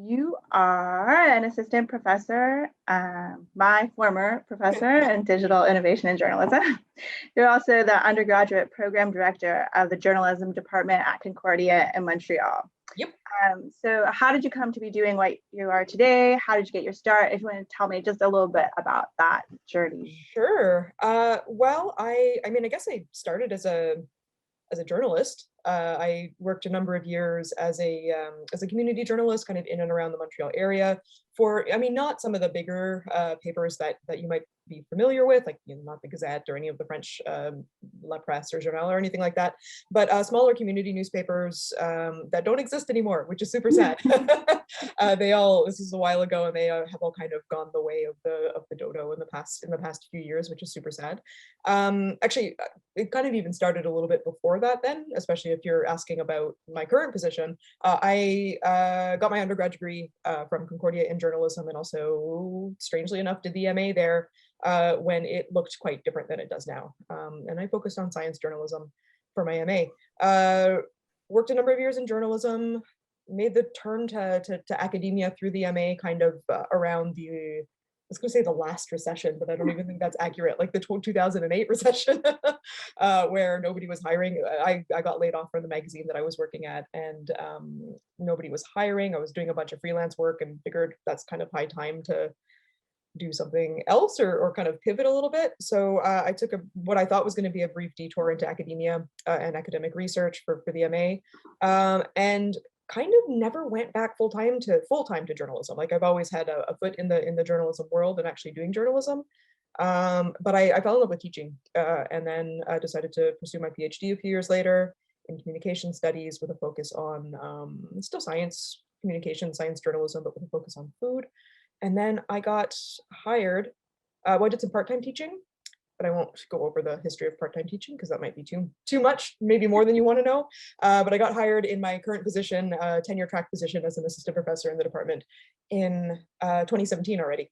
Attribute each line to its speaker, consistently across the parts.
Speaker 1: you are an assistant professor, my former professor in digital innovation and journalism. You're also the undergraduate program director of the journalism department at Concordia in Montreal.
Speaker 2: Yep.
Speaker 1: So how did you come to be doing what you are today? How did you get your start? If you want to tell me just a little bit about that journey.
Speaker 2: Sure. Well, I mean, I guess I started as a journalist. I worked a number of years as a community journalist, kind of in and around the Montreal area. For, I mean, not some of the bigger papers that you might be familiar with, like not the Gazette or any of the French La Presse or Journal or anything like that, but smaller community newspapers that don't exist anymore, which is super sad. This is a while ago, and they have all kind of gone the way of the dodo in the past few years, which is super sad. Actually, it kind of even started a little bit before that then, especially if you're asking about my current position. I got my undergrad degree from Concordia in journalism, and also, strangely enough, did the MA there when it looked quite different than it does now. And I focused on science journalism for my MA. Worked a number of years in journalism, made the turn to academia through the MA kind of around I was going to say the last recession, but I don't even think that's accurate, like the 2008 recession, where nobody was hiring. I got laid off from the magazine that I was working at, and nobody was hiring. I was doing a bunch of freelance work and figured that's kind of high time to do something else or kind of pivot a little bit. So I took what I thought was going to be a brief detour into academia and academic research for the MA, and kind of never went back full time to journalism. Like I've always had a foot in the journalism world and actually doing journalism. But I fell in love with teaching, and then decided to pursue my PhD a few years later in communication studies with a focus on still science communication, science journalism, but with a focus on food. And then I got hired. I did some part-time teaching, but I won't go over the history of part-time teaching because that might be too much, maybe more than you want to know. But I got hired in my current position, tenure track position as an assistant professor in the department in 2017 already.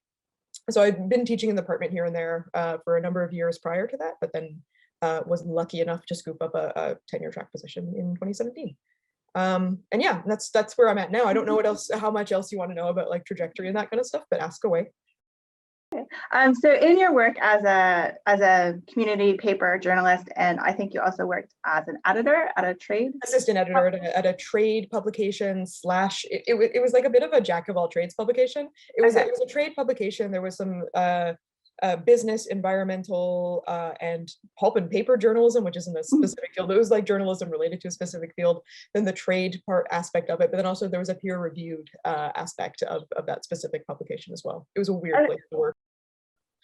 Speaker 2: So I'd been teaching in the department here and there for a number of years prior to that, but then was lucky enough to scoop up a tenure track position in 2017. And yeah, that's where I'm at now. I don't know how much else you want to know about like trajectory and that kind of stuff, but ask away.
Speaker 1: So in your work as a community paper journalist, and I think you also worked as an editor at a trade
Speaker 2: assistant editor at a trade publication slash it was like a bit of a jack of all trades publication. It was a trade publication. There was some business, environmental, and pulp and paper journalism, which is in a specific field. It was like journalism related to a specific field, then the trade part aspect of it, but then also there was a peer-reviewed aspect of that specific publication as well. It was a weird place to work.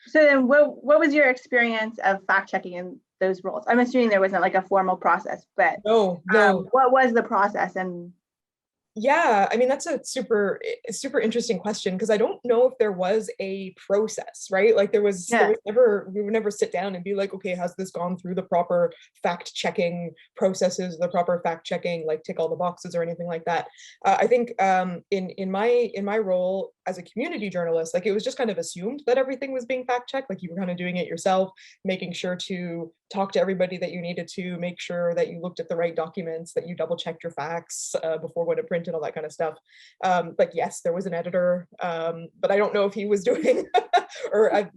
Speaker 1: So then what was your experience of fact-checking in those roles? I'm assuming there wasn't like a formal process, but
Speaker 2: no.
Speaker 1: What was the process? And
Speaker 2: yeah, I mean, that's a super interesting question, because I don't know if there was a process, right? Like there was never, we would never sit down and be like, okay, has this gone through the proper fact checking processes, the proper fact checking, like tick all the boxes or anything like that. I think in my role as a community journalist, like it was just kind of assumed that everything was being fact checked, like you were kind of doing it yourself, making sure to talk to everybody that you needed to, make sure that you looked at the right documents, that you double checked your facts before going to print and all that kind of stuff. But yes, there was an editor, but I don't know if he was doing, or at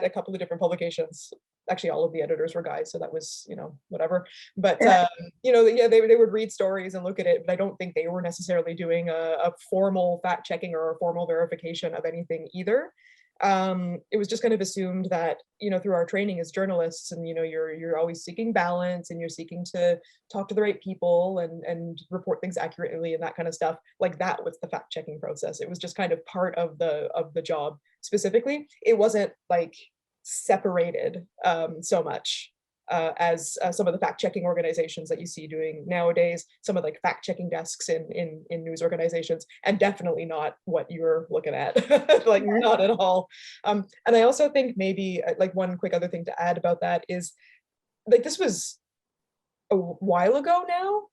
Speaker 2: a couple of different publications. Actually, all of the editors were guys, so that was, whatever. But they would read stories and look at it, but I don't think they were necessarily doing a formal fact checking or a formal verification of anything either. It was just kind of assumed that, through our training as journalists, and you're always seeking balance, and you're seeking to talk to the right people and report things accurately and that kind of stuff. Like that was the fact checking process. It was just kind of part of the job specifically. It wasn't like separated so much as some of the fact-checking organizations that you see doing nowadays, some of like fact-checking desks in news organizations, and definitely not what you're looking at, like not at all. And I also think maybe like one quick other thing to add about that is, like, this was a while ago now,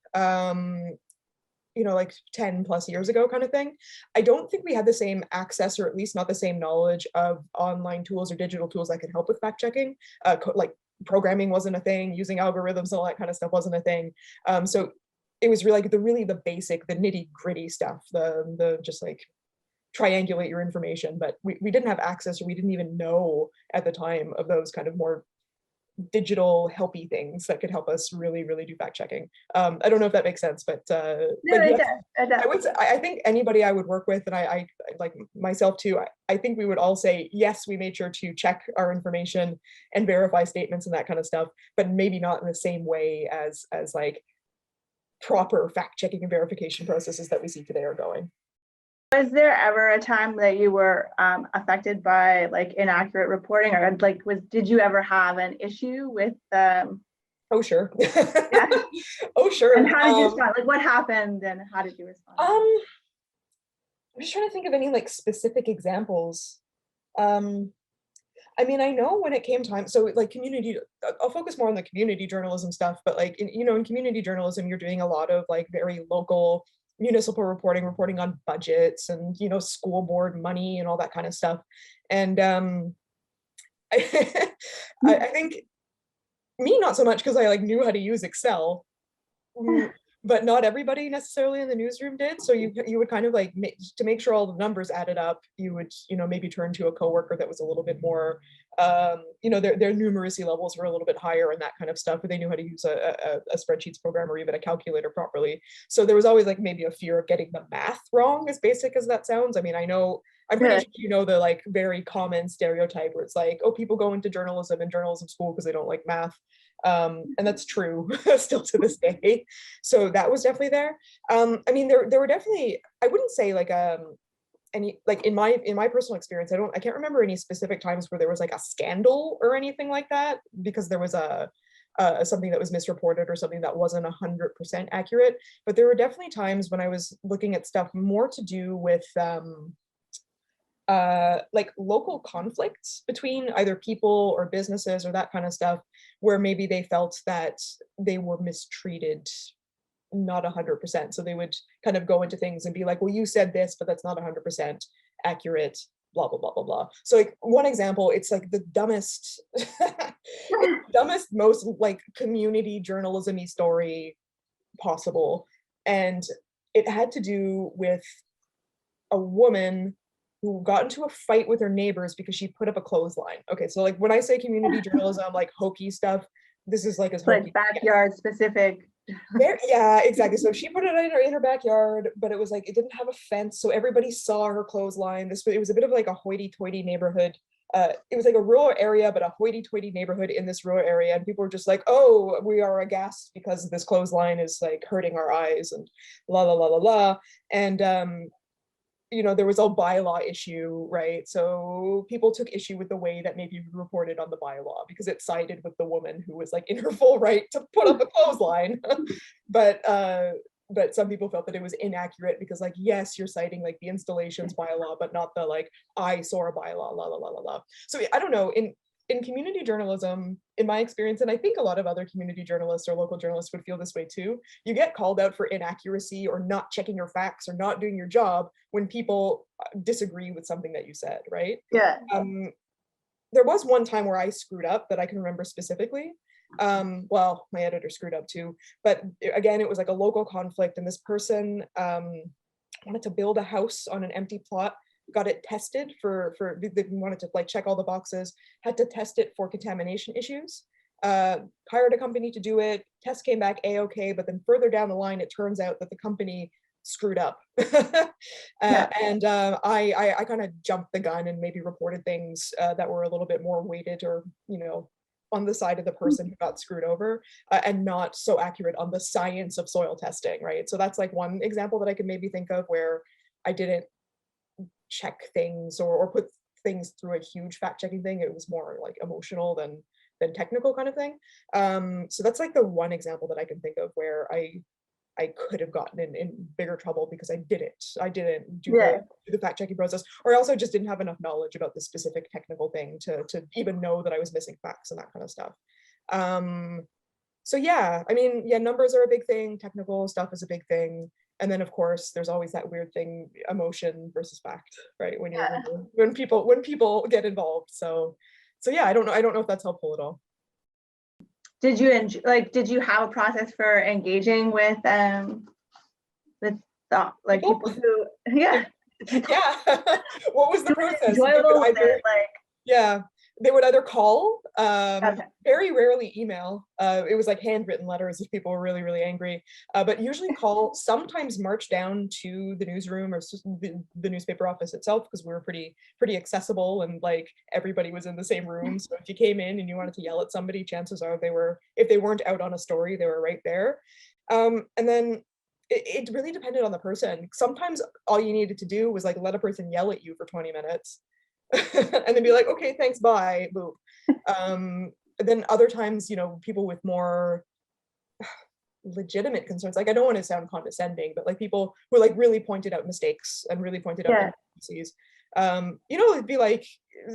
Speaker 2: like 10 plus years ago kind of thing. I don't think we had the same access, or at least not the same knowledge of online tools or digital tools that can help with fact checking. Like programming wasn't a thing, using algorithms and all that kind of stuff wasn't a thing. So it was really like the basic, the nitty gritty stuff, the just like triangulate your information, but we didn't have access, or we didn't even know at the time of those kind of more digital helpy things that could help us really do fact checking. I don't know if that makes sense, but
Speaker 1: No, it
Speaker 2: yes,
Speaker 1: does. It does.
Speaker 2: I would say, I think anybody I would work with, and I like myself too, I think we would all say, yes, we made sure to check our information and verify statements and that kind of stuff, but maybe not in the same way as like proper fact checking and verification processes that we see today are going.
Speaker 1: Was there ever a time that you were affected by like inaccurate reporting, or like did you ever have an issue with
Speaker 2: Oh sure.
Speaker 1: yeah.
Speaker 2: Oh sure.
Speaker 1: And how did you respond? Like what happened and how did you respond?
Speaker 2: I'm just trying to think of any like specific examples. I mean, I know when it came time, so like community, I'll focus more on the community journalism stuff, but like, in community journalism, you're doing a lot of like very local municipal reporting on budgets and, school board money and all that kind of stuff. And I, I think me, not so much because I like knew how to use Excel, but not everybody necessarily in the newsroom did. So you would kind of like to make sure all the numbers added up, you would, maybe turn to a coworker that was a little bit more, their numeracy levels were a little bit higher and that kind of stuff, but they knew how to use a spreadsheets program or even a calculator properly. So there was always like maybe a fear of getting the math wrong, as basic as that sounds. I mean, I'm pretty sure the like very common stereotype where it's like, oh, people go into journalism and journalism school because they don't like math. And that's true still to this day. So that was definitely there. I mean, there were definitely, I wouldn't say like any, like in my personal experience, I can't remember any specific times where there was like a scandal or anything like that, because there was something that was misreported or something that wasn't 100% accurate. But there were definitely times when I was looking at stuff more to do with like local conflicts between either people or businesses or that kind of stuff, where maybe they felt that they were mistreated, not 100%. So they would kind of go into things and be like, well, you said this, but that's not 100% accurate, blah, blah, blah, blah, blah. So like one example, it's like the dumbest, most like community journalism-y story possible. And it had to do with a woman who got into a fight with her neighbors because she put up a clothesline. Okay, so like when I say community journalism, like hokey stuff, this is like as hokey.
Speaker 1: Like backyard specific.
Speaker 2: Yeah, exactly. So she put it in her backyard, but it was like it didn't have a fence, so everybody saw her clothesline. It was a bit of like a hoity-toity neighborhood. It was like a rural area, but a hoity-toity neighborhood in this rural area, and people were just like, "Oh, we are aghast because this clothesline is like hurting our eyes," and la la la la la. And there was a bylaw issue, right? So people took issue with the way that maybe we reported on the bylaw because it sided with the woman who was like in her full right to put up a clothesline. But some people felt that it was inaccurate because like, yes, you're citing like the installations bylaw, but not the like eyesore bylaw, la la la la la. So I don't know, in community journalism, in my experience, and I think a lot of other community journalists or local journalists would feel this way too, you get called out for inaccuracy or not checking your facts or not doing your job when people disagree with something that you said, right?
Speaker 1: Yeah.
Speaker 2: There was one time where I screwed up that I can remember specifically. Well, my editor screwed up too, but again, it was like a local conflict, and this person wanted to build a house on an empty plot, got it tested for they wanted to like check all the boxes, had to test it for contamination issues, hired a company to do it, test came back a-okay, but then further down the line it turns out that the company screwed up. And I kind of jumped the gun and maybe reported things that were a little bit more weighted or on the side of the person who got screwed over, and not so accurate on the science of soil testing, right? So that's like one example that I could maybe think of where I didn't check things or put things through a huge fact checking thing. It was more like emotional than technical kind of thing. So that's like the one example that I can think of where I could have gotten in bigger trouble because I didn't do the fact checking process, or I also just didn't have enough knowledge about the specific technical thing to even know that I was missing facts and that kind of stuff. So yeah, I mean, yeah, numbers are a big thing, technical stuff is a big thing. And then of course there's always that weird thing, emotion versus fact, right? When people get involved. So yeah, I don't know if that's helpful at all.
Speaker 1: did you enjoy, like, did you have a process for engaging with the, like
Speaker 2: People?
Speaker 1: people who, yeah, people,
Speaker 2: Yeah. What was the
Speaker 1: was it
Speaker 2: process? They would
Speaker 1: enjoyable? Was
Speaker 2: either,
Speaker 1: it like,
Speaker 2: yeah, they would either call,
Speaker 1: okay,
Speaker 2: very rarely email. It was like handwritten letters if people were really, really angry, but usually call, sometimes march down to the newsroom or the newspaper office itself, because we were pretty accessible and like everybody was in the same room. So if you came in and you wanted to yell at somebody, chances are they were, if they weren't out on a story, they were right there. And then it really depended on the person. Sometimes all you needed to do was like let a person yell at you for 20 minutes and then be like, okay, thanks, bye, boop. Then other times, you know, people with more legitimate concerns, like I don't want to sound condescending, but like people who like really pointed out mistakes and really pointed out
Speaker 1: yeah,
Speaker 2: inconsistencies, you know, it'd be like,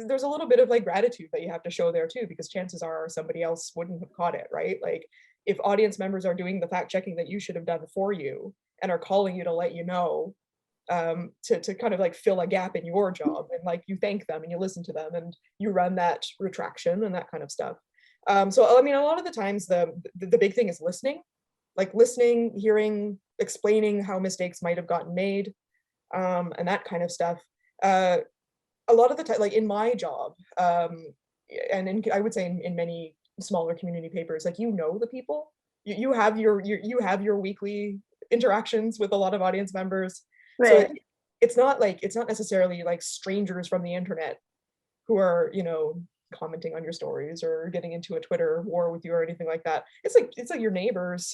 Speaker 2: there's a little bit of like gratitude that you have to show there too, because chances are somebody else wouldn't have caught it, right? Like if audience members are doing the fact checking that you should have done for you and are calling you to let you know, to kind of like fill a gap in your job, and like you thank them and you listen to them and you run that retraction and that kind of stuff. So I mean, a lot of the times the big thing is listening, like listening, hearing, explaining how mistakes might have gotten made, and that kind of stuff. A lot of the time, like in my job, and I would say in many smaller community papers, like you know the people, you have you have your weekly interactions with a lot of audience members. So
Speaker 1: right.
Speaker 2: it's not like, it's not necessarily like strangers from the internet who are, you know, commenting on your stories or getting into a Twitter war with you or anything like that. It's like your neighbors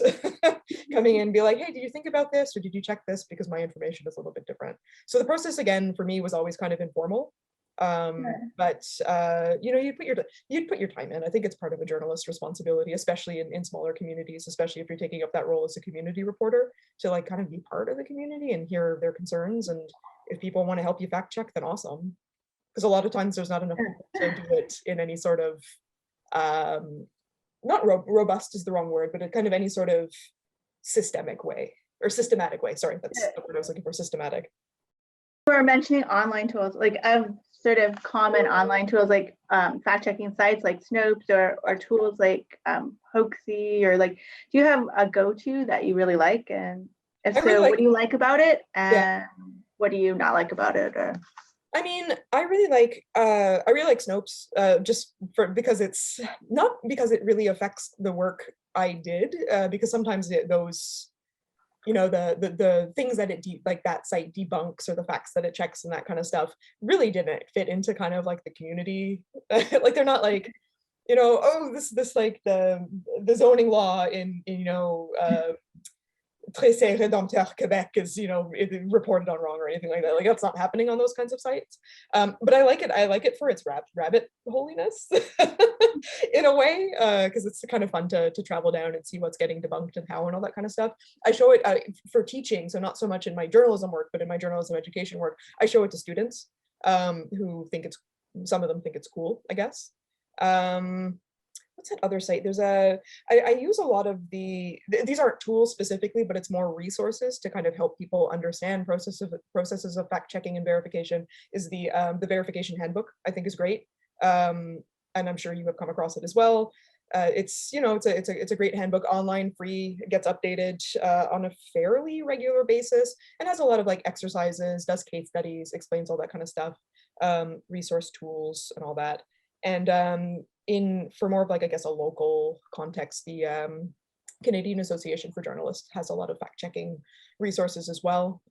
Speaker 2: coming in and be like, hey, did you think about this or did you check this, because my information is a little bit different. So the process again for me was always kind of informal. But you know, you'd put your time in. I think it's part of a journalist's responsibility, especially in smaller communities, especially if you're taking up that role as a community reporter, to like kind of be part of the community and hear their concerns. And if people want to help you fact check, then awesome, because a lot of times there's not enough people to do it in any sort of not robust is the wrong word, but a kind of any sort of systemic way or systematic way. Sorry, that's the word I was looking for, systematic.
Speaker 1: You were mentioning online tools, like of sort of common online tools, like fact-checking sites like Snopes or tools like Hoaxy, or like, do you have a go-to that you really like? And if
Speaker 2: I really
Speaker 1: so,
Speaker 2: like,
Speaker 1: what do you like about it?
Speaker 2: yeah.
Speaker 1: And what do you not like about it? Or
Speaker 2: I mean, I really like Snopes, just because it's not because it really affects the work I did, because sometimes those, you know, the things that like that site debunks or the facts that it checks and that kind of stuff really didn't fit into kind of like the community. Like they're not like, you know, oh, this like the zoning law in you know, Très Rédempteur Quebec is, you know, reported on wrong or anything like that. Like that's not happening on those kinds of sites. But I like it. I like it for its rabbit holiness in a way, because it's kind of fun to travel down and see what's getting debunked and how and all that kind of stuff. I show it for teaching, so not so much in my journalism work, but in my journalism education work, I show it to students who think it's, some of them think it's cool, I guess. What's that other site? There's I use a lot of these aren't tools specifically, but it's more resources to kind of help people understand processes of fact checking and verification. Is the verification handbook, I think, is great. And I'm sure you have come across it as well. It's, you know, it's a great handbook, online, free. It gets updated on a fairly regular basis and has a lot of like exercises, does case studies, explains all that kind of stuff, resource tools and all that. And for more of like, I guess, a local context, the Canadian Association for Journalists has a lot of fact checking resources as well.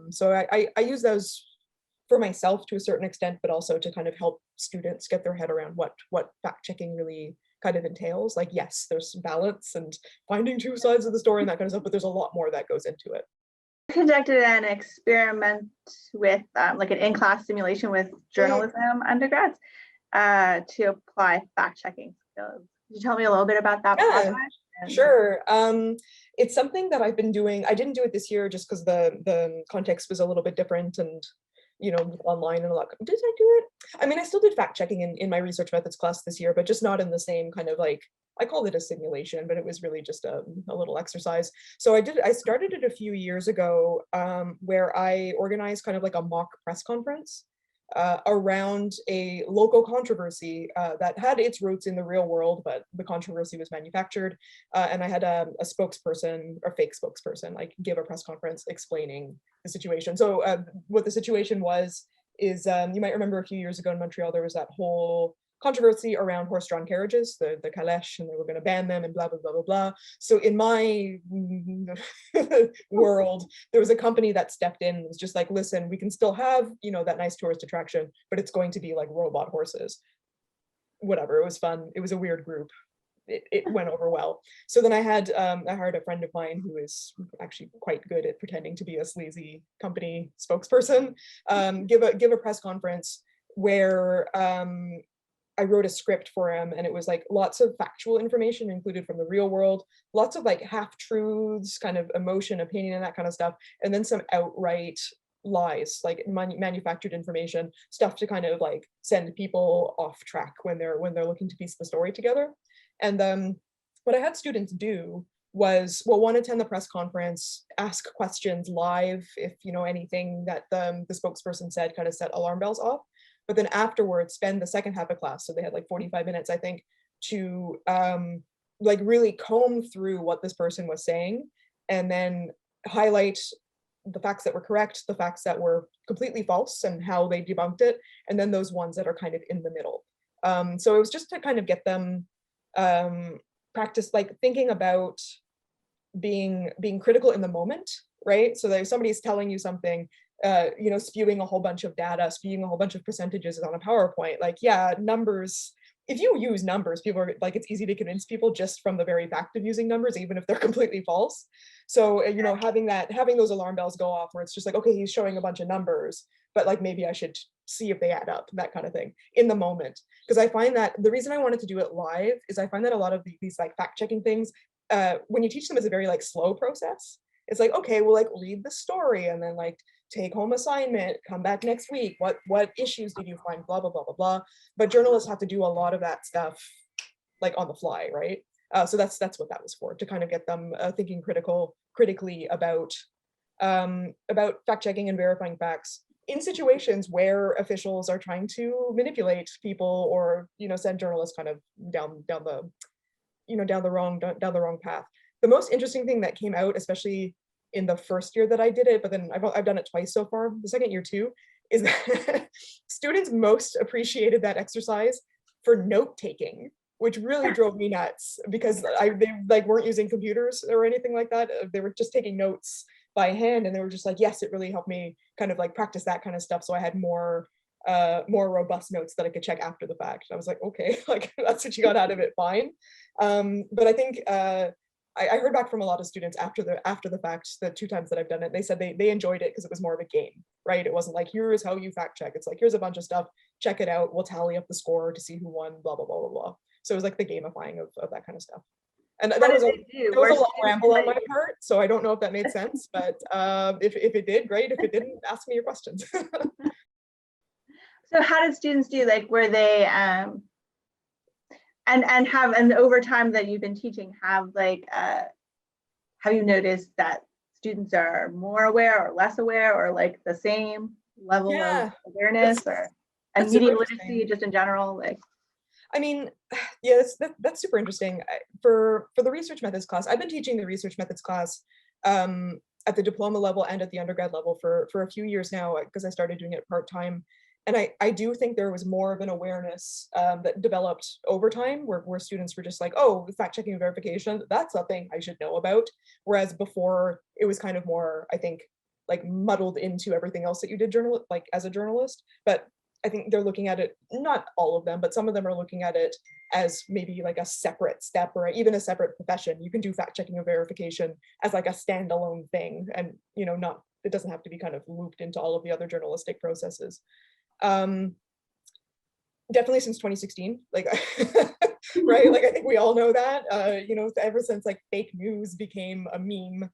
Speaker 2: So I use those for myself to a certain extent, but also to kind of help students get their head around what fact checking really kind of entails. Like, yes, there's balance and finding two sides of the story and that kind of stuff, but there's a lot more that goes into it.
Speaker 1: I conducted an experiment with like an in-class simulation with journalism undergrads to apply fact-checking skills. Could you tell me a little bit about that project?
Speaker 2: Sure. It's something that I've been doing. I didn't do it this year just because the context was a little bit different and, you know, online and a lot. Did I do it? I mean, I still did fact checking in my research methods class this year, but just not in the same kind of like, I called it a simulation, but it was really just a little exercise. So I started it a few years ago, where I organized kind of like a mock press conference around a local controversy that had its roots in the real world, but the controversy was manufactured. And I had a spokesperson, or fake spokesperson, like give a press conference explaining the situation. So what the situation was is, you might remember a few years ago in Montreal, there was that whole controversy around horse-drawn carriages, the calèche, and they were going to ban them and blah, blah, blah, blah, blah. So in my world, there was a company that stepped in and was just like, listen, we can still have, you know, that nice tourist attraction, but it's going to be like robot horses. Whatever, it was fun. It was a weird group. It went over well. So then I hired a friend of mine who is actually quite good at pretending to be a sleazy company spokesperson, give a press conference where I wrote a script for him, and it was like lots of factual information included from the real world, lots of like half truths, kind of emotion, opinion, and that kind of stuff, and then some outright lies, like manufactured information, stuff to kind of like send people off track when they're looking to piece the story together. And what I had students do was, well, one, attend the press conference, ask questions live if, you know, anything that the spokesperson said kind of set alarm bells off. But then afterwards, spend the second half of class, so they had like 45 minutes, I think, to like really comb through what this person was saying, and then highlight the facts that were correct, the facts that were completely false, and how they debunked it, and then those ones that are kind of in the middle. So it was just to kind of get them practice like thinking about being critical in the moment, right? So that if somebody's telling you something, you know, spewing a whole bunch of data, spewing a whole bunch of percentages on a PowerPoint, like, yeah, numbers, if you use numbers, people are like, it's easy to convince people just from the very fact of using numbers, even if they're completely false. So, you know, having those alarm bells go off where it's just like, okay, he's showing a bunch of numbers, but like, maybe I should see if they add up, that kind of thing, in the moment. Because I find that the reason I wanted to do it live is I find that a lot of these like fact checking things, when you teach them, is a very like slow process. It's like, okay, we'll like read the story and then like take home assignment, come back next week. What issues did you find? Blah, blah, blah, blah, blah. But journalists have to do a lot of that stuff like on the fly, right? So that's what that was for, to kind of get them thinking critically about fact checking and verifying facts in situations where officials are trying to manipulate people, or, you know, send journalists kind of down the wrong path. The most interesting thing that came out, especially in the first year that I did it, but then I've done it twice so far, the second year too, is that students most appreciated that exercise for note taking, which really drove me nuts, because they like weren't using computers or anything like that. They were just taking notes by hand, and they were just like, yes, it really helped me kind of like practice that kind of stuff. So I had more robust notes that I could check after the fact. I was like, okay, like that's what you got out of it, fine. But I think I heard back from a lot of students after the fact, the 2 times that I've done it, they said they enjoyed it because it was more of a game, right? It wasn't like, here's how you fact check. It's like, here's a bunch of stuff, check it out, we'll tally up the score to see who won, blah, blah, blah, blah, blah. So it was like the gamifying of that kind of stuff. And that was a long ramble on my part, so I don't know if that made sense, but if it did, great. If it didn't, ask me your questions.
Speaker 1: So how did students do? Like, were they and over time that you've been teaching, have you noticed that students are more aware or less aware, or like the same level of awareness, and media literacy just in general? Like,
Speaker 2: I mean, yeah, that's super interesting. For the research methods class, I've been teaching the research methods class at the diploma level and at the undergrad level for a few years now, because I started doing it part-time. And I do think there was more of an awareness that developed over time, where students were just like, oh, fact checking and verification, that's something I should know about. Whereas before, it was kind of more, I think, like muddled into everything else that you did like as a journalist. But I think they're looking at it, not all of them, but some of them are looking at it as maybe like a separate step, or even a separate profession. You can do fact checking and verification as like a standalone thing, and, you know, it doesn't have to be kind of looped into all of the other journalistic processes. Definitely since 2016, like right, like I think we all know that, you know, ever since like fake news became a meme,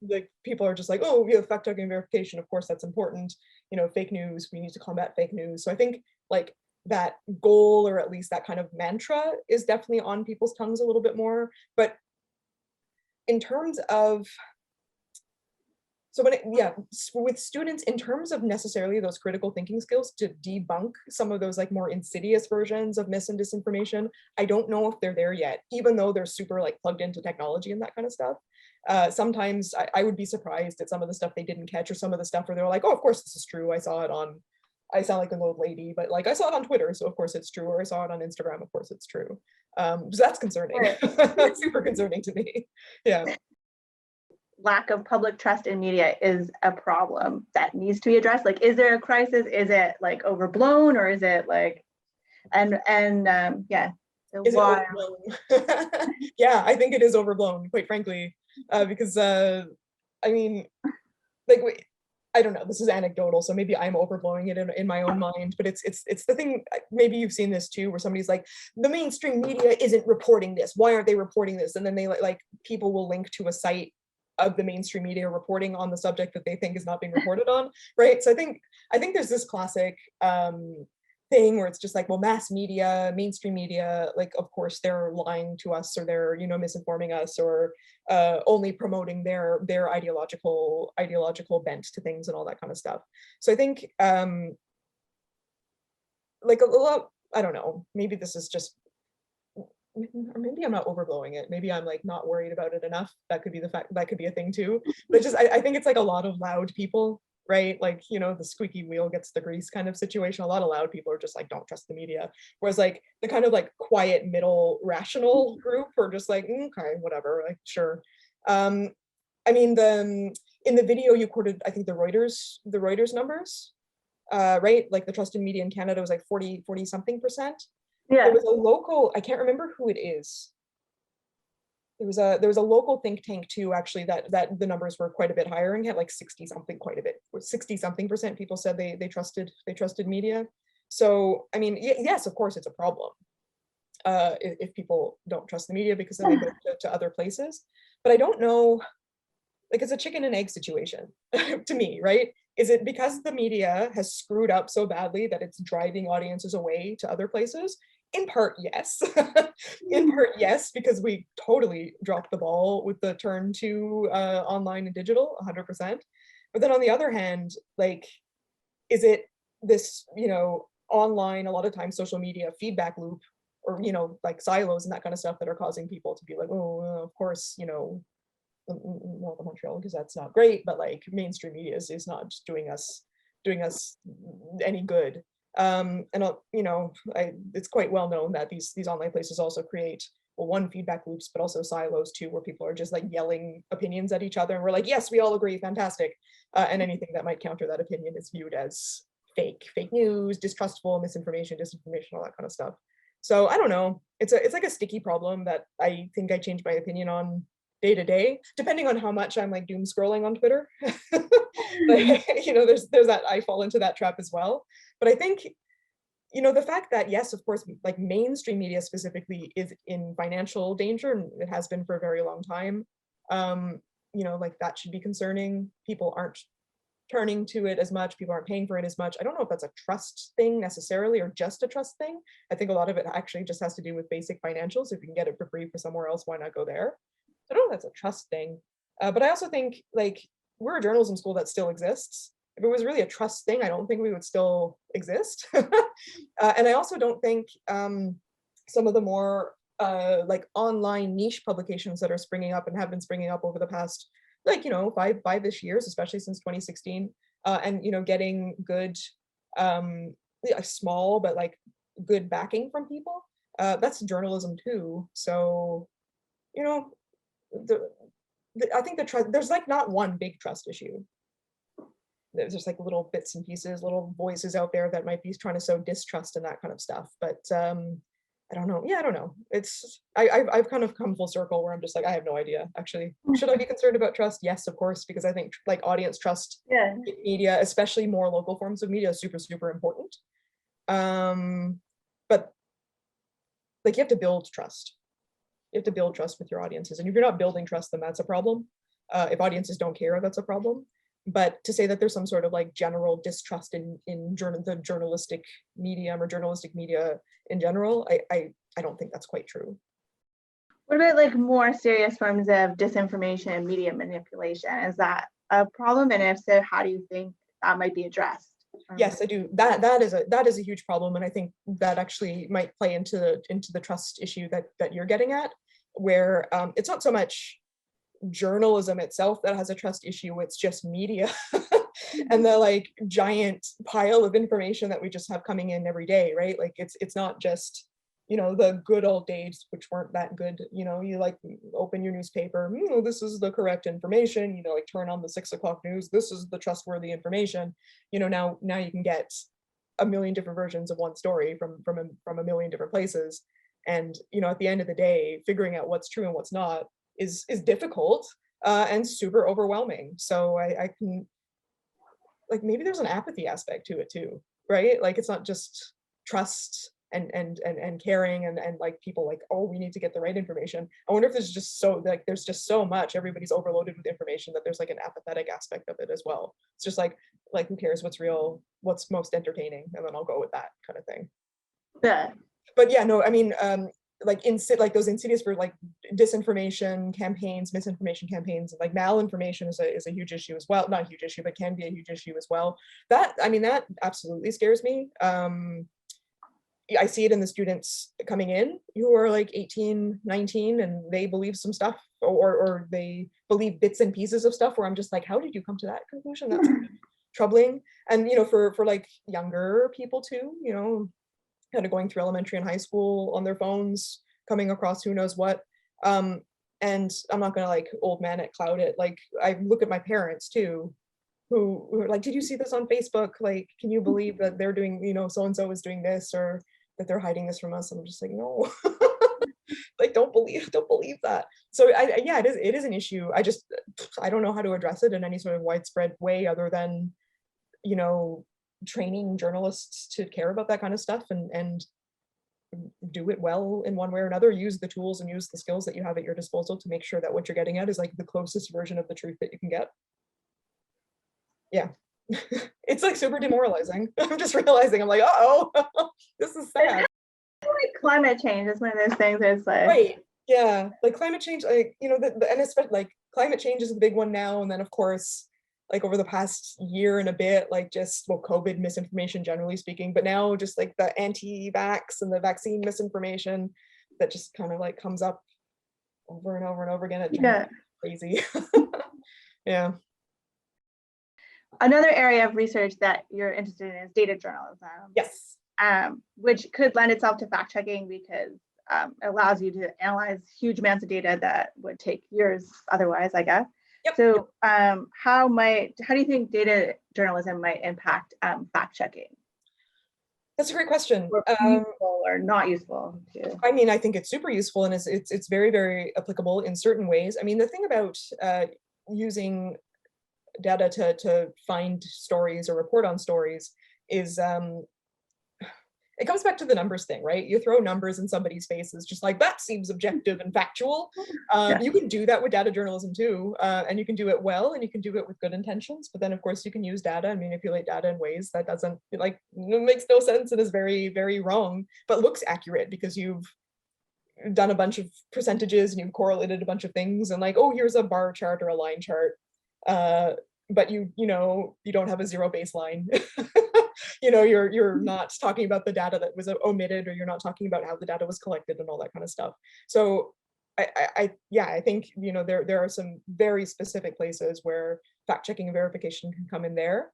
Speaker 2: like people are just like, oh, yeah, fact checking and verification, of course that's important, you know, fake news, we need to combat fake news. So I think like that goal, or at least that kind of mantra, is definitely on people's tongues a little bit more. But in terms of So with students, in terms of necessarily those critical thinking skills to debunk some of those like more insidious versions of mis and disinformation, I don't know if they're there yet, even though they're super like plugged into technology and that kind of stuff. Sometimes I would be surprised at some of the stuff they didn't catch, or some of the stuff where they're like, oh, of course this is true. I sound like an old lady, but like I saw it on Twitter, so of course it's true, or I saw it on Instagram, of course it's true. So that's concerning. That's super concerning to me. Yeah.
Speaker 1: Lack of public trust in media is a problem that needs to be addressed. Like, is there a crisis? Is it like overblown, or is it like, yeah. So
Speaker 2: is why? It overblown? Yeah, I think it is overblown, quite frankly, because I mean, like, I don't know, this is anecdotal, so maybe I'm overblowing it in my own mind, but it's the thing, maybe you've seen this too, where somebody's like, the mainstream media isn't reporting this. Why aren't they reporting this? And then they like people will link to a site of the mainstream media reporting on the subject that they think is not being reported on, right? So I think there's this classic thing where it's just like, well, mass media, mainstream media, like, of course they're lying to us, or they're, you know, misinforming us, or only promoting their ideological bent to things and all that kind of stuff. So I think like a lot, I don't know, maybe this is just, or maybe I'm not overblowing it. Maybe I'm like not worried about it enough. That could be the fact, that could be a thing too. But just, I think it's like a lot of loud people, right? Like, you know, the squeaky wheel gets the grease kind of situation. A lot of loud people are just like, don't trust the media. Whereas like the kind of like quiet, middle, rational group are just like, okay, whatever, like, sure. I mean, in the video you quoted, I think the Reuters numbers, right? Like the trust in media in Canada was like 40 something%.
Speaker 1: Yeah.
Speaker 2: There was a local, I can't remember who it is. There was a local think tank too, actually, that the numbers were quite a bit higher, and had like 60 something, quite a bit, 60 something% people said they trusted media. So I mean, yes, of course it's a problem if people don't trust the media, because then they go to other places. But I don't know, like, it's a chicken and egg situation to me, right? Is it because the media has screwed up so badly that it's driving audiences away to other places? In part, yes. In part, yes, because we totally dropped the ball with the turn to online and digital, 100%. But then on the other hand, like, is it this, you know, online, a lot of times social media feedback loop, or, you know, like silos and that kind of stuff that are causing people to be like, oh, of course, you know, well, the Montreal Gazette's not great, but like mainstream media is not just doing us any good. And you know, it's quite well known that these online places also create, well, one, feedback loops, but also silos too, where people are just like yelling opinions at each other, and we're like, yes, we all agree, fantastic. And anything that might counter that opinion is viewed as fake news, distrustful, misinformation, disinformation, all that kind of stuff. So I don't know. It's like a sticky problem that I think I change my opinion on day to day, depending on how much I'm like doom scrolling on Twitter. Like, you know, there's that, I fall into that trap as well. But I think, you know, the fact that, yes, of course, like mainstream media specifically is in financial danger, and it has been for a very long time. You know, like that should be concerning. People aren't turning to it as much. People aren't paying for it as much. I don't know if that's a trust thing necessarily, or just a trust thing. I think a lot of it actually just has to do with basic financials. If you can get it for free for somewhere else, why not go there? I don't know if that's a trust thing. But I also think, like, we're a journalism school that still exists. If it was really a trust thing, I don't think we would still exist. And I also don't think some of the more like online niche publications that are springing up and have been springing up over the past, like, you know, five-ish years, especially since 2016, and, you know, getting good, small, but like good backing from people, that's journalism too. So, you know, I think the trust, there's like not one big trust issue. There's just like little bits and pieces, little voices out there that might be trying to sow distrust and that kind of stuff. But I don't know. Yeah, I don't know. It's I've kind of come full circle where I'm just like, I have no idea. Actually, should I be concerned about trust? Yes, of course, because I think like audience trust in media, especially more local forms of media, is super important. But like, you have to build trust. You have to build trust with your audiences, and if you're not building trust, then that's a problem. If audiences don't care, that's a problem. But to say that there's some sort of like general distrust in the journalistic medium or journalistic media in general, I don't think that's quite true.
Speaker 1: What about like more serious forms of disinformation and media manipulation? Is that a problem? And if so, how do you think that might be addressed?
Speaker 2: Yes, I do. That is a huge problem, and I think that actually might play into the trust issue that you're getting at, where it's not so much journalism itself that has a trust issue, it's just media and the like giant pile of information that we just have coming in every day, right? Like it's not just, you know, the good old days, which weren't that good. You know, you like open your newspaper, this is the correct information, you know, like turn on the 6 o'clock news, this is the trustworthy information. You know, now you can get a million different versions of one story from a million different places. And, you know, at the end of the day, figuring out what's true and what's not is difficult and super overwhelming. So I can, like, maybe there's an apathy aspect to it too, right? Like it's not just trust and caring and like people like, oh, we need to get the right information. I wonder if there's just there's just so much, everybody's overloaded with information that there's like an apathetic aspect of it as well. It's just like who cares what's real, what's most entertaining, and then I'll go with that kind of thing.
Speaker 1: Yeah.
Speaker 2: But yeah, no, I mean, like those insidious for like disinformation campaigns, misinformation campaigns, like malinformation is a huge issue as well. Not a huge issue, but can be a huge issue as well. That absolutely scares me. I see it in the students coming in who are like 18, 19, and they believe some stuff or they believe bits and pieces of stuff where I'm just like, how did you come to that conclusion? That's troubling. And, you know, for like younger people too, you know, kind of going through elementary and high school on their phones, coming across who knows what. And I'm not gonna like old man it, cloud it. Like I look at my parents too, who are like, did you see this on Facebook? Like, can you believe that they're doing, you know, so-and-so is doing this, or that they're hiding this from us? And I'm just like, no, like, don't believe that. So yeah, it is an issue. I don't know how to address it in any sort of widespread way other than, you know, training journalists to care about that kind of stuff and do it well in one way or another. Use the tools and use the skills that you have at your disposal to make sure that what you're getting at is like the closest version of the truth that you can get. Yeah. It's like super demoralizing. I'm just realizing, I'm like, uh-oh, this is sad.
Speaker 1: Like climate change is one of those things that's like,
Speaker 2: right, yeah, like climate change, like, you know, and especially like climate change is the big one now, and then of course like over the past year and a bit, like just, well, COVID misinformation generally speaking, but now just like the anti-vax and the vaccine misinformation that just kind of like comes up over and over and over again. It drives me crazy. Yeah.
Speaker 1: Another area of research that you're interested in is data journalism.
Speaker 2: Yes.
Speaker 1: Which could lend itself to fact checking because it allows you to analyze huge amounts of data that would take years otherwise, I guess.
Speaker 2: Yep.
Speaker 1: So how do you think data journalism might impact fact checking?
Speaker 2: That's a great question.
Speaker 1: Or useful or not useful too?
Speaker 2: I mean, I think it's super useful, and it's very, very applicable in certain ways. I mean, the thing about using data to find stories or report on stories is it comes back to the numbers thing, right? You throw numbers in somebody's faces, just like, that seems objective and factual. You can do that with data journalism too, and you can do it well, and you can do it with good intentions. But then, of course, you can use data and manipulate data in ways that doesn't, like, makes no sense and is very, very wrong, but looks accurate because you've done a bunch of percentages and you've correlated a bunch of things, and like, oh, here's a bar chart or a line chart, but you don't have a zero baseline. You know, you're not talking about the data that was omitted, or you're not talking about how the data was collected and all that kind of stuff. So I think, you know, there are some very specific places where fact checking and verification can come in there,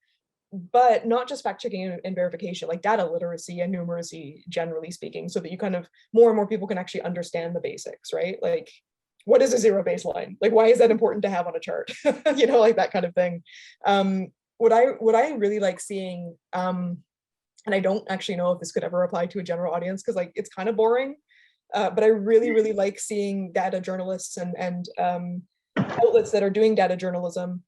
Speaker 2: but not just fact checking and verification, like data literacy and numeracy, generally speaking, so that you kind of more and more people can actually understand the basics, right? Like, what is a zero baseline? Like, why is that important to have on a chart? You know, like that kind of thing. What I really like seeing, and I don't actually know if this could ever apply to a general audience because like it's kind of boring, but I really, really like seeing data journalists and outlets that are doing data journalism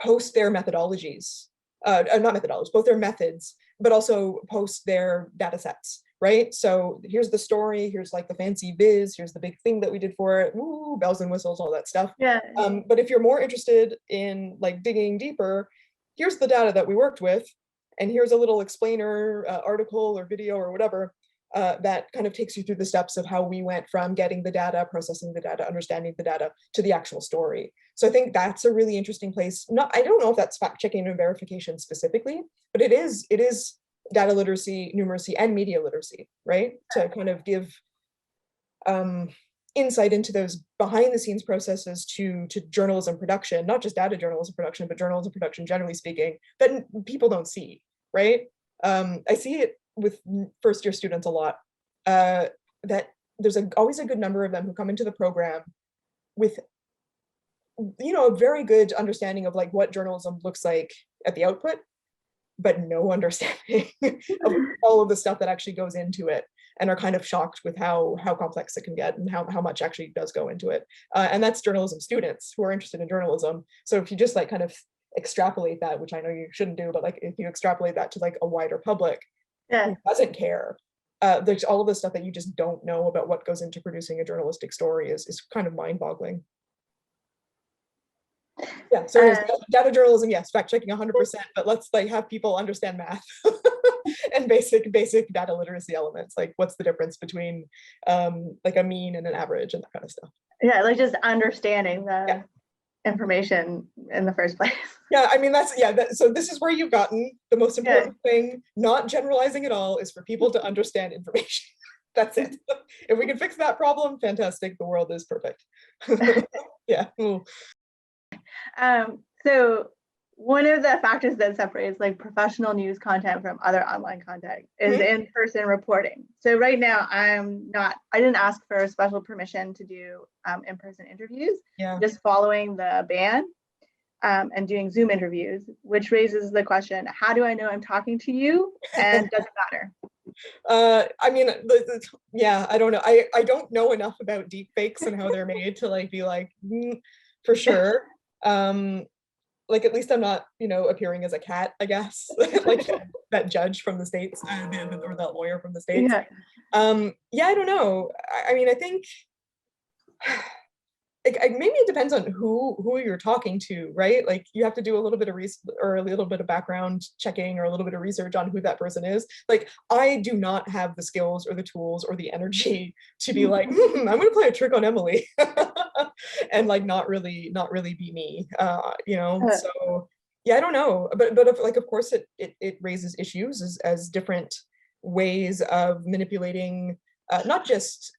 Speaker 2: post their methodologies, not methodologies, both their methods, but also post their data sets, right? So here's the story, here's like the fancy biz, here's the big thing that we did for it, woo, bells and whistles, all that stuff.
Speaker 1: Yeah.
Speaker 2: But if you're more interested in like digging deeper, here's the data that we worked with, and here's a little explainer article or video or whatever that kind of takes you through the steps of how we went from getting the data, processing the data, understanding the data, to the actual story. So I think that's a really interesting place. I don't know if that's fact checking and verification specifically, but it is data literacy, numeracy, and media literacy, right? To kind of give insight into those behind the scenes processes to journalism production, not just data journalism production, but journalism production generally speaking, that people don't see, right? I see it with first year students a lot, that there's always a good number of them who come into the program with, you know, a very good understanding of like what journalism looks like at the output, but no understanding of all of the stuff that actually goes into it, and are kind of shocked with how complex it can get and how much actually does go into it. And that's journalism students who are interested in journalism. So if you just like kind of extrapolate that, which I know you shouldn't do, but like if you extrapolate that to like a wider public who doesn't care, there's all of the stuff that you just don't know about what goes into producing a journalistic story is kind of mind-boggling. Yeah, so anyways, data journalism, yes, fact checking 100%, but let's like have people understand math and basic data literacy elements, like what's the difference between like a mean and an average and that kind of stuff.
Speaker 1: Yeah, like just understanding the information in the first place.
Speaker 2: Yeah, I mean, so this is where you've gotten the most important thing, not generalizing at all, is for people to understand information. That's it. If we can fix that problem, fantastic, the world is perfect. Yeah.
Speaker 1: So one of the factors that separates like professional news content from other online content is in-person reporting. So right now I didn't ask for a special permission to do in-person interviews, just following the ban and doing Zoom interviews, which raises the question, how do I know I'm talking to you, and does it matter?
Speaker 2: I mean, yeah, I don't know. I don't know enough about deep fakes and how they're made to like be like, for sure. Like at least I'm not, you know, appearing as a cat, I guess, like that judge from the States, or that lawyer from the States. Yeah, I don't know. I mean, I think maybe it depends on who you're talking to, right? Like you have to do a little bit of or a little bit of background checking or a little bit of research on who that person is. Like I do not have the skills or the tools or the energy to be like, I'm gonna play a trick on Emily and like not really be me, you know. So yeah, I don't know, but if, like, of course it raises issues as different ways of manipulating not just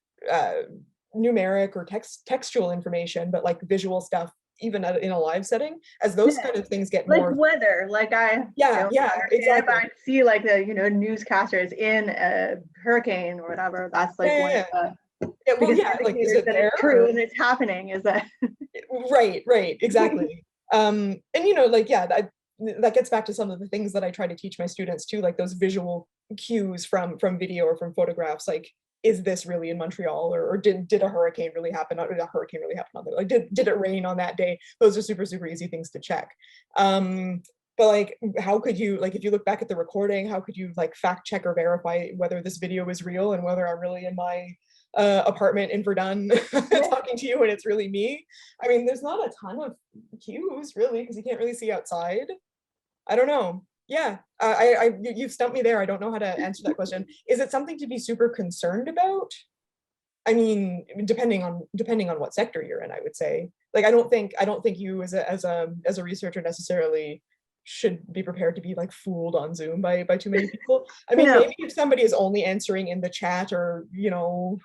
Speaker 2: numeric or textual information, but like visual stuff, even in a live setting, as those kind of things get
Speaker 1: like
Speaker 2: more
Speaker 1: weather. Like
Speaker 2: exactly.
Speaker 1: If I see like the newscasters in a hurricane or whatever, that's like one of the
Speaker 2: like is it
Speaker 1: that
Speaker 2: there
Speaker 1: it's true and it's happening, is that
Speaker 2: right, exactly. And you know, like that gets back to some of the things that I try to teach my students too, like those visual cues from video or from photographs. Like, is this really in Montreal, or did a hurricane really happen? Or did a hurricane really happen on there? Like, did it rain on that day? Those are super easy things to check. But like, how could you, like, if you look back at the recording, how could you like fact check or verify whether this video is real and whether I'm really in my apartment in Verdun talking to you and it's really me? I mean, there's not a ton of cues really, because you can't really see outside. I don't know. Yeah, you've stumped me there. I don't know how to answer that question. Is it something to be super concerned about? I mean, depending on what sector you're in, I would say. Like, I don't think you as a researcher necessarily should be prepared to be like fooled on Zoom by too many people. I mean, maybe if somebody is only answering in the chat, or you know,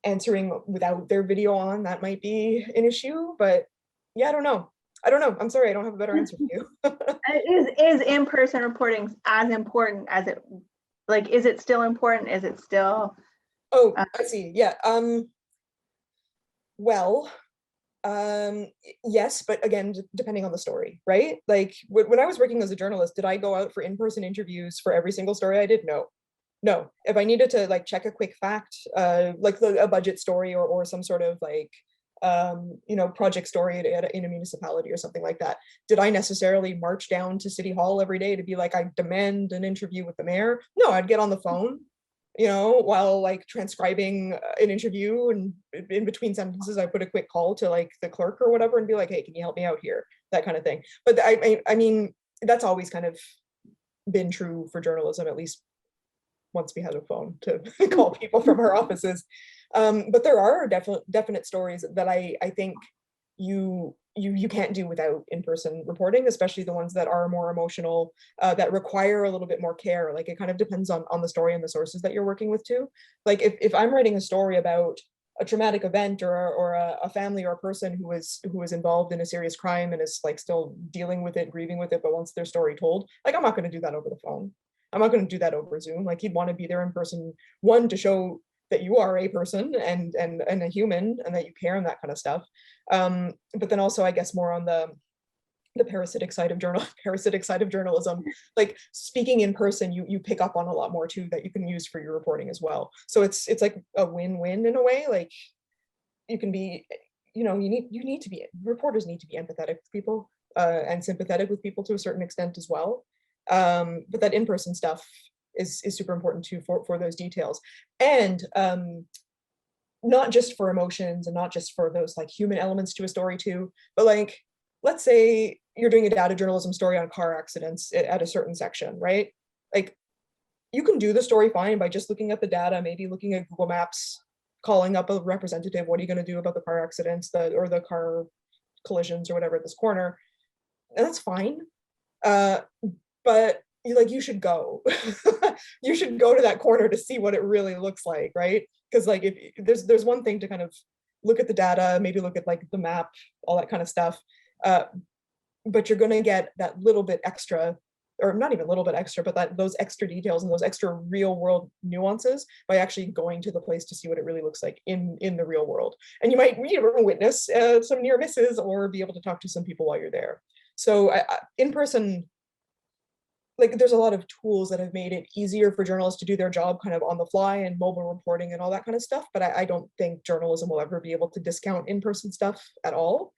Speaker 2: answering without their video on, that might be an issue. But yeah, I don't know. I'm sorry, I don't have a better answer for you.
Speaker 1: Is in-person reporting as important as it, like, is it still important? Is it still?
Speaker 2: Oh, I see. Yeah. Well, yes, but again, depending on the story, right? Like when I was working as a journalist, did I go out for in-person interviews for every single story I did? No. If I needed to like check a quick fact, like a budget story or some sort of like you know, project story in a municipality or something like that, did I necessarily march down to City Hall every day to be like, I demand an interview with the mayor? No, I'd get on the phone, you know, while like transcribing an interview, and in between sentences I put a quick call to like the clerk or whatever and be like, hey, can you help me out here? That kind of thing. But I mean, that's always kind of been true for journalism, at least once we had a phone to call people from our offices. But there are definite stories that I think you can't do without in-person reporting, especially the ones that are more emotional, that require a little bit more care. Like, it kind of depends on the story and the sources that you're working with too. Like, if I'm writing a story about a traumatic event or a family or a person who is involved in a serious crime and is like still dealing with it, grieving with it, but wants their story told, like, I'm not going to do that over the phone. I'm not going to do that over Zoom. Like, you'd want to be there in person, one, to show that you are a person and a human and that you care and that kind of stuff. But then also, I guess, more on the parasitic side of journalism, like speaking in person, you pick up on a lot more too that you can use for your reporting as well. So it's like a win-win in a way. Like, you can be, reporters need to be empathetic with people, and sympathetic with people to a certain extent as well. But that in-person stuff is super important too for those details. And not just for emotions and not just for those like human elements to a story too, but like, let's say you're doing a data journalism story on car accidents at a certain section, right? Like, you can do the story fine by just looking at the data, maybe looking at Google Maps, calling up a representative, what are you going to do about the car accidents or the car collisions or whatever at this corner? And that's fine. But you should go. You should go to that corner to see what it really looks like, right? Because like, if there's one thing to kind of look at the data, maybe look at like the map, all that kind of stuff, but you're going to get that little bit extra, or not even a little bit extra, but those extra details and those extra real world nuances by actually going to the place to see what it really looks like in the real world. And you might witness some near misses or be able to talk to some people while you're there. So in person, like, there's a lot of tools that have made it easier for journalists to do their job kind of on the fly and mobile reporting and all that kind of stuff. But I don't think journalism will ever be able to discount in-person stuff at all.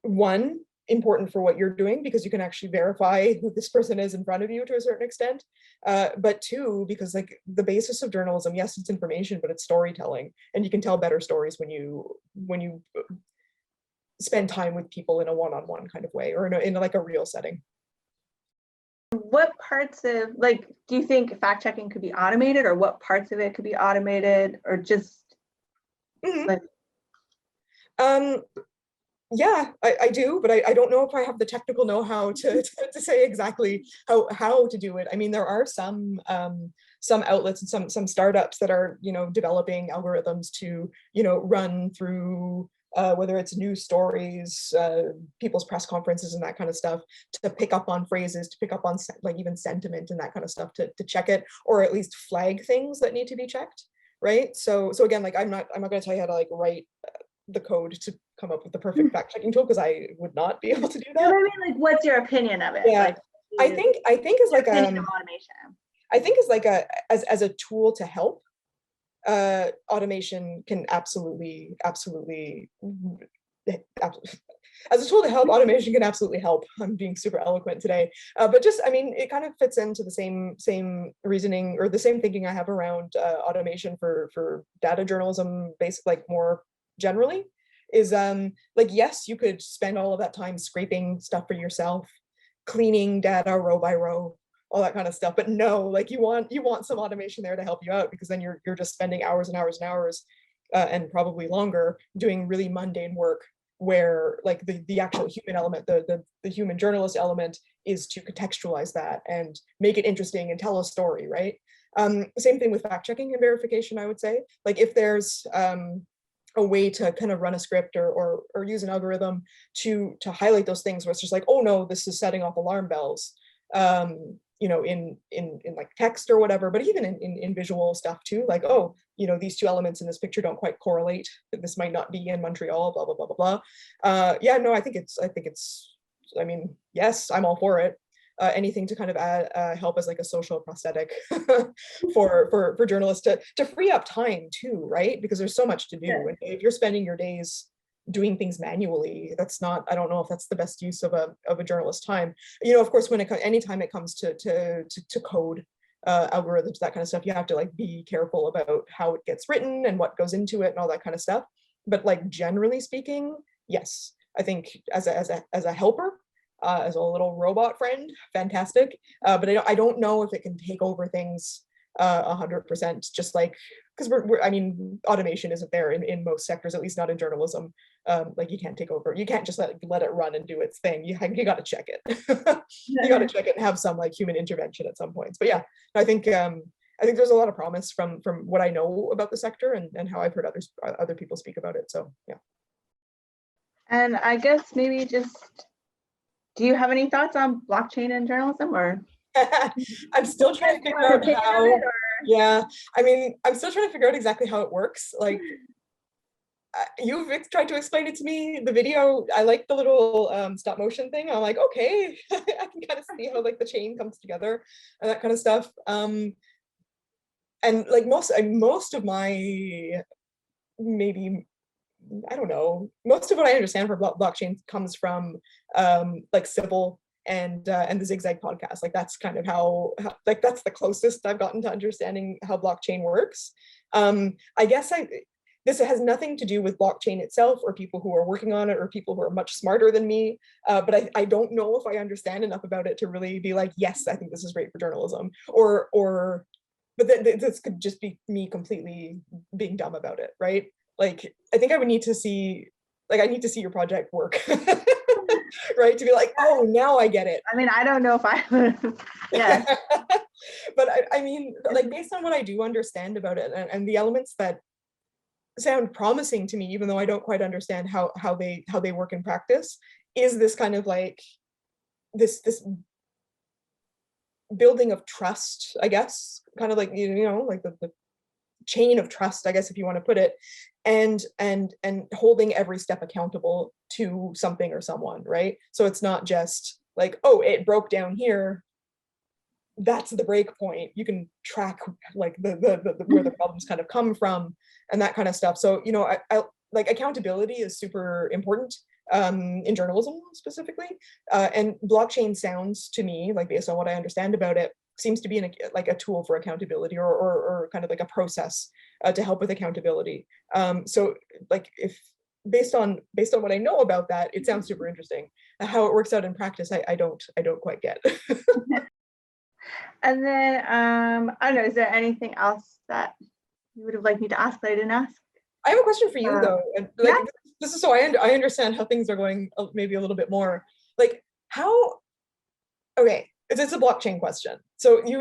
Speaker 2: One, important for what you're doing because you can actually verify who this person is in front of you to a certain extent. But two, because like the basis of journalism, yes, it's information, but it's storytelling, and you can tell better stories when you spend time with people in a one-on-one kind of way, or in like a real setting.
Speaker 1: What parts of, like, do you think fact checking could be automated, or what parts of it could be automated, or just like?
Speaker 2: Yeah, I do, but I don't know if I have the technical know-how to say exactly how to do it. I mean, there are some outlets and some startups that are, developing algorithms to, run through whether it's news stories, people's press conferences and that kind of stuff, to pick up on phrases, to pick up on like even sentiment and that kind of stuff, to check it, or at least flag things that need to be checked, right? So again, like, I'm not going to tell you how to like write the code to come up with the perfect fact checking tool, because I would not be able to do that.
Speaker 1: I mean, like, what's your opinion of it?
Speaker 2: Yeah,
Speaker 1: like,
Speaker 2: I think it's like
Speaker 1: automation.
Speaker 2: I think it's like as a tool to help. Automation can absolutely as a tool to help, automation can absolutely help. I'm being super eloquent today, but just, I mean, it kind of fits into the same reasoning or the same thinking I have around automation for data journalism, like more generally, is like, yes, you could spend all of that time scraping stuff for yourself, cleaning data row by row, all that kind of stuff, but no, like, you want some automation there to help you out, because then you're just spending hours and hours and hours, and probably longer, doing really mundane work, where like the actual human element, the human journalist element, is to contextualize that and make it interesting and tell a story, right? Same thing with fact checking and verification, I would say. Like, if there's a way to kind of run a script or use an algorithm to highlight those things where it's just like, oh no, this is setting off alarm bells, in like text or whatever, but even in visual stuff too, like, oh, these two elements in this picture don't quite correlate, this might not be in Montreal, blah blah blah blah blah. Yeah, no, I think it's I mean, yes, I'm all for it. Anything to kind of add, help as like a social prosthetic for journalists to free up time too, right? Because there's so much to do, and if you're spending your days doing things manually, that's not, I don't know if that's the best use of a journalist's time. Of course, anytime it comes to code, algorithms, that kind of stuff, you have to like be careful about how it gets written and what goes into it and all that kind of stuff. But like, generally speaking, yes, I think as a helper, as a little robot friend, fantastic. But I don't know if it can take over things 100%, just like, because I mean, automation isn't there in most sectors, at least not in journalism. Like you can't take over, you can't just let it run and do its thing. You got to check it. You got to check it and have some like human intervention at some points. But yeah, I think there's a lot of promise from what I know about the sector and how I've heard other people speak about it. So yeah.
Speaker 1: And I guess maybe just, do you have any thoughts on blockchain and journalism, or?
Speaker 2: I'm still trying to figure out how. Yeah, I mean, I'm still trying to figure out exactly how it works. Like, you've tried to explain it to me. The video, I like the little stop motion thing. I'm like, okay, I can kind of see how like the chain comes together and that kind of stuff. And like most of my, maybe, I don't know, most of what I understand for blockchain comes from like Civil and the Zigzag podcast. Like that's kind of how like that's the closest I've gotten to understanding how blockchain works. I guess this has nothing to do with blockchain itself or people who are working on it or people who are much smarter than me. But I don't know if I understand enough about it to really be like, yes, I think this is great for journalism, but this could just be me completely being dumb about it, right? Like, I think I would need to see, like, I need to see your project work, right? To be like, oh, now I get it.
Speaker 1: I mean, I don't know if I would, yeah.
Speaker 2: But I mean, like, based on what I do understand about it and the elements that sound promising to me, even though I don't quite understand how they work in practice, is this kind of like, this building of trust, I guess, kind of like, you know, like the chain of trust, I guess, if you want to put it, and holding every step accountable to something or someone, right? So it's not just like, oh, it broke down here, that's the break point. You can track like the where the problems kind of come from and that kind of stuff. So, you know, I like accountability is super important in journalism specifically, and blockchain sounds to me, like based on what I understand about it, seems to be like a tool for accountability or kind of like a process to help with accountability. So like, if based on what I know about that, it sounds super interesting. How it works out in practice, I don't quite get.
Speaker 1: And then I don't know, is there anything else that you would have liked me to ask that I didn't ask?
Speaker 2: I have a question for you though, and like,
Speaker 1: yeah?
Speaker 2: this is so I understand how things are going maybe a little bit more. Like how, okay, it's a blockchain question. So you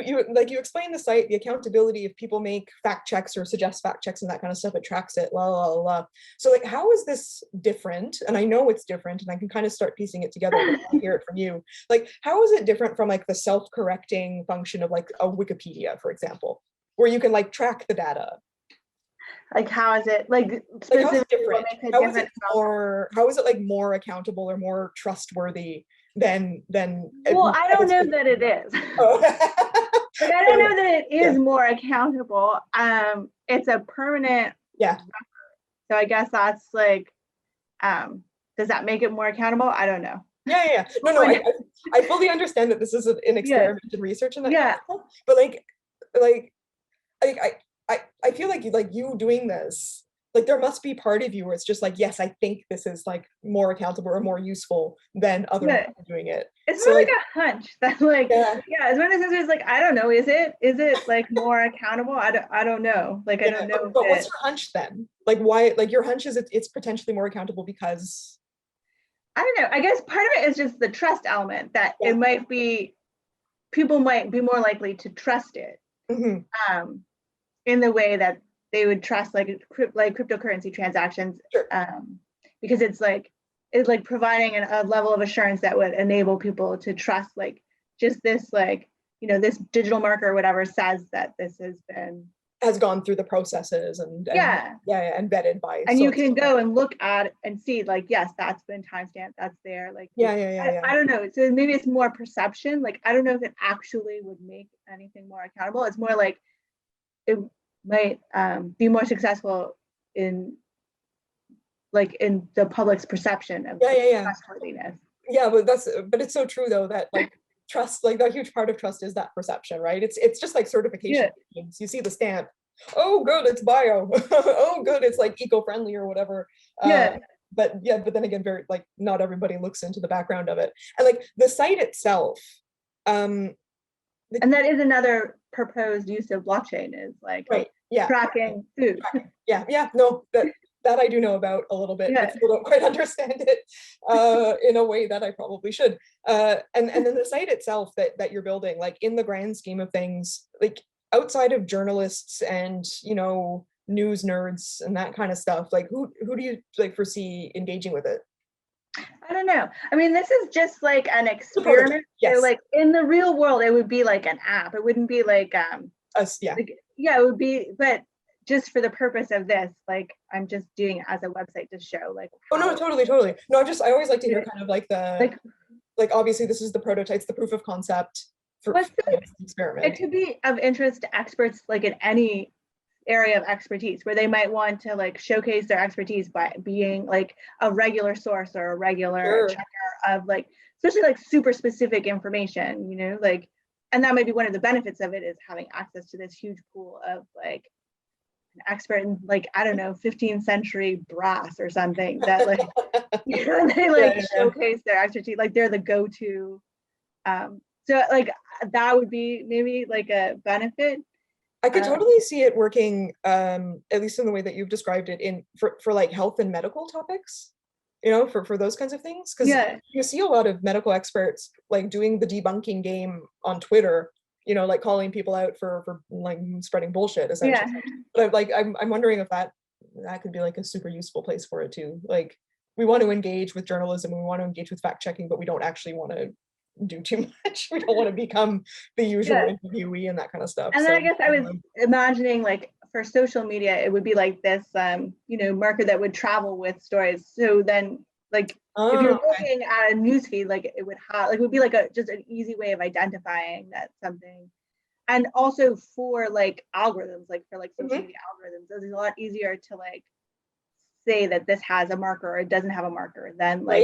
Speaker 2: explain the site, the accountability, if people make fact checks or suggest fact checks and that kind of stuff, it tracks it, la la la. So like, how is this different? And I know it's different, and I can kind of start piecing it together, but I want to hear it from you. Like, how is it different from like the self-correcting function of like a Wikipedia, for example, where you can like track the data?
Speaker 1: Like, how is it like
Speaker 2: how is it different? How is it like more accountable or more trustworthy than
Speaker 1: well, I don't know that it is.
Speaker 2: Oh.
Speaker 1: Like, I don't know that it is more accountable. It's a permanent
Speaker 2: record.
Speaker 1: So I guess that's like, does that make it more accountable? I don't know.
Speaker 2: Yeah. No, I fully understand that this is an experiment in research and that kind of stuff, but like I feel like you doing this, like there must be part of you where it's just like, yes, I think this is like more accountable or more useful than other people doing it.
Speaker 1: It's so, more like a hunch that like, it's one of those things where it's like, I don't know, is it like more accountable? I don't know. Like, I don't know.
Speaker 2: But what's your hunch then? Like, why, like your hunch is it's potentially more accountable because?
Speaker 1: I don't know. I guess part of it is just the trust element that it might be, people might be more likely to trust it in the way that they would trust like cryptocurrency transactions, because it's like providing a level of assurance that would enable people to trust like just this, like, you know, this digital marker or whatever says that this has
Speaker 2: gone through the processes and vetted by,
Speaker 1: and you can go and look at and see like, yes, that's been timestamped, that's there, like I don't know, so maybe it's more perception. Like, I don't know if it actually would make anything more accountable. It's more like it might be more successful in the public's perception of trustworthiness.
Speaker 2: Yeah, but it's so true though that like trust, like a huge part of trust is that perception, right? It's just like certification. You see the stamp, oh good, it's bio. Oh good, it's like eco-friendly or whatever. but yeah, but then again, very like not everybody looks into the background of it. And like the site itself,
Speaker 1: And that is another proposed use of blockchain, is like
Speaker 2: right, yeah,
Speaker 1: tracking food.
Speaker 2: yeah, no, that I do know about a little bit,
Speaker 1: Yeah.
Speaker 2: but still don't quite understand it in a way that I probably should. And then the site itself that you're building, like in the grand scheme of things, like outside of journalists and news nerds and that kind of stuff, like who do you like foresee engaging with it?
Speaker 1: I don't know. I mean, this is just like an
Speaker 2: The prototype,
Speaker 1: experiment. So
Speaker 2: yes.
Speaker 1: like in the real world, it would be like an app. It wouldn't be like
Speaker 2: Yeah.
Speaker 1: yeah, it would be, but just for the purpose of this, like I'm just doing it as a website to show like
Speaker 2: Oh no, totally. No, I always like to hear kind of like
Speaker 1: like
Speaker 2: like obviously this is the prototype, it's the proof of concept for
Speaker 1: what's
Speaker 2: the
Speaker 1: it
Speaker 2: experiment.
Speaker 1: could be of interest to experts like in any area of expertise where they might want to like showcase their expertise by being like a regular source or a regular
Speaker 2: Sure.
Speaker 1: checker of like, especially like super specific information, like, and that might be one of the benefits of it, is having access to this huge pool of like an expert in like, I don't know, 15th century brass or something that like, they like showcase their expertise, like they're the go-to. So like that would be maybe like a benefit.
Speaker 2: I could totally see it working, at least in the way that you've described it, for like health and medical topics, for those kinds of things. Because you see a lot of medical experts like doing the debunking game on Twitter, like calling people out for like spreading bullshit, essentially. But I'm wondering if that could be like a super useful place for it too. Like we want to engage with journalism, we want to engage with fact checking, but we don't actually want to do too much. We don't want to become the usual interviewee and that kind of stuff.
Speaker 1: And then I guess I was imagining like for social media, it would be like this, marker that would travel with stories. So then like if you're looking at a newsfeed, like it would have, like it would be like just an easy way of identifying that something. And also for like algorithms, like for like social media algorithms, it's a lot easier to like say that this has a marker or it doesn't have a marker than like